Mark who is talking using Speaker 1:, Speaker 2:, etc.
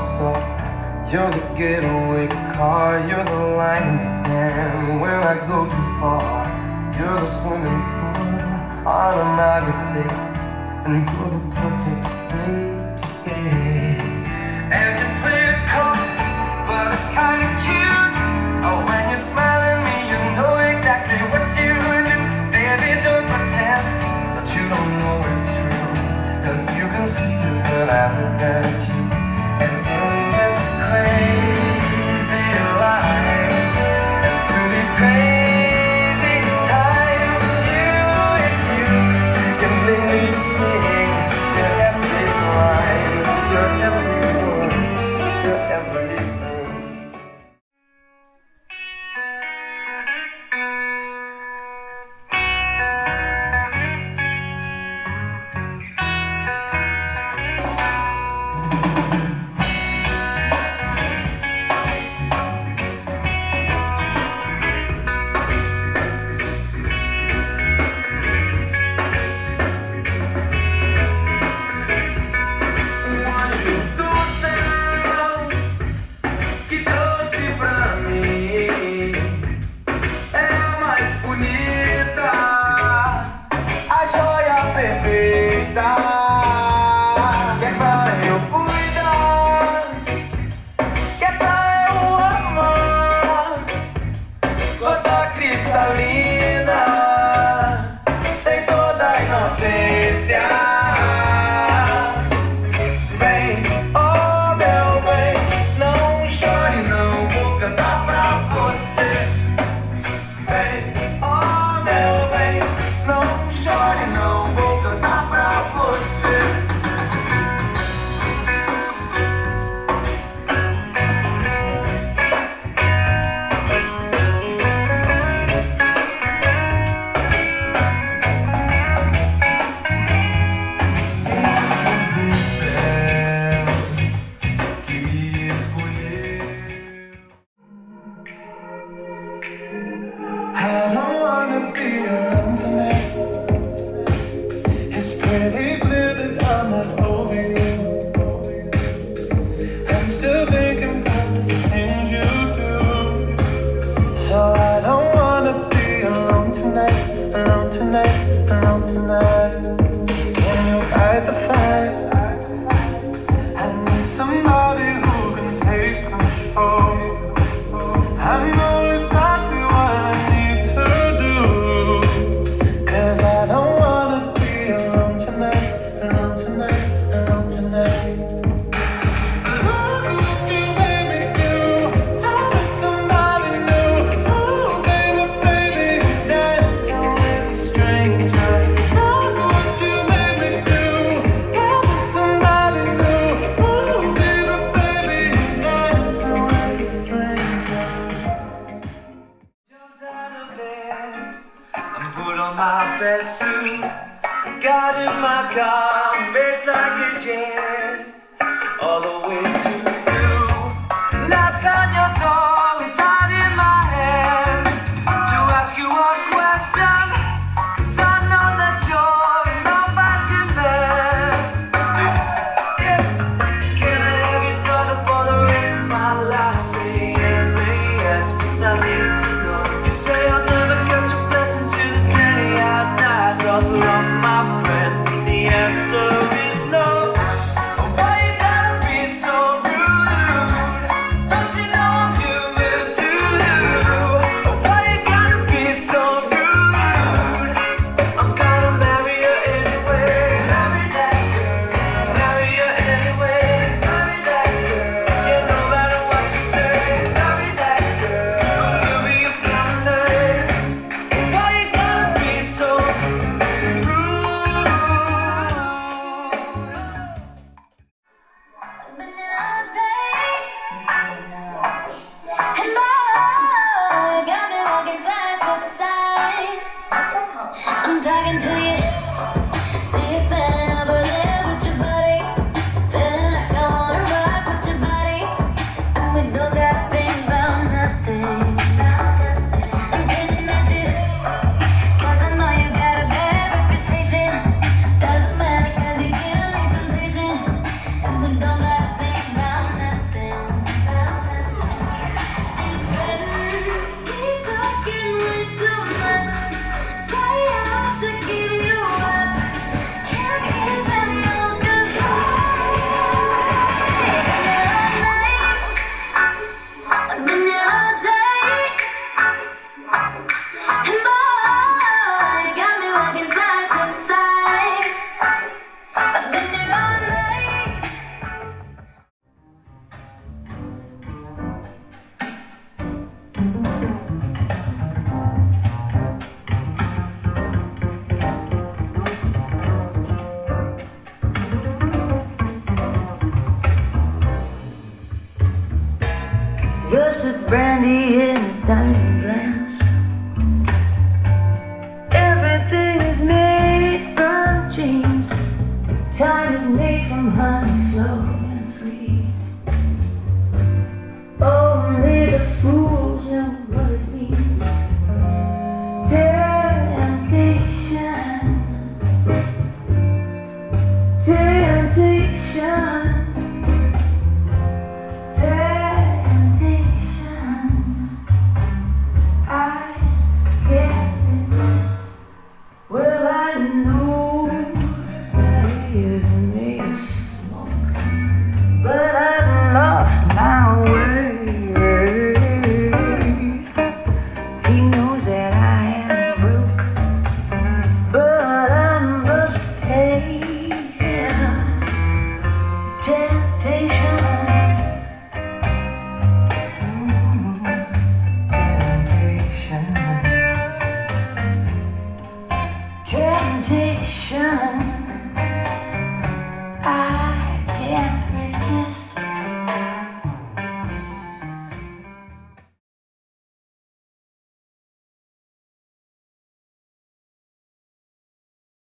Speaker 1: store. You're the getaway car, you're the line in the sand when I go too far. You're the swimming pool on an August day, and you're the perfect thing to say. And you play it cold, but it's kinda cute. Oh, when you smile at me, you know exactly what you do. Baby, don't pretend that you don't know it's true, 'cause you can see it when I look at you. And in this crazy life, and through these crazy times, it's you, you make me sing your every line, your every word, your everything.
Speaker 2: My best suit, got in my car, raced like a jet, all the way to you. Knocked on your door with that in my hand, to ask you a question, 'cause I know that you're an old-fashioned man. Yeah. Can I have your daughter for the rest of my life? Say yes, 'cause I need to know. You say I'll never catch a blessing to the day I die. Drop off my friend, the answer is no. Why you gotta be so Russet brandy in a diamond glass. Everything is made from dreams. Time is made from honey, slow and sweet. Only the fools know what it means. Temptation, temptation, temptation. I can't resist. Well, I know that he is made of smoke, but I've lost my way. He knows that I am broke, but I must pay him. Temptation, temptation, temptation. I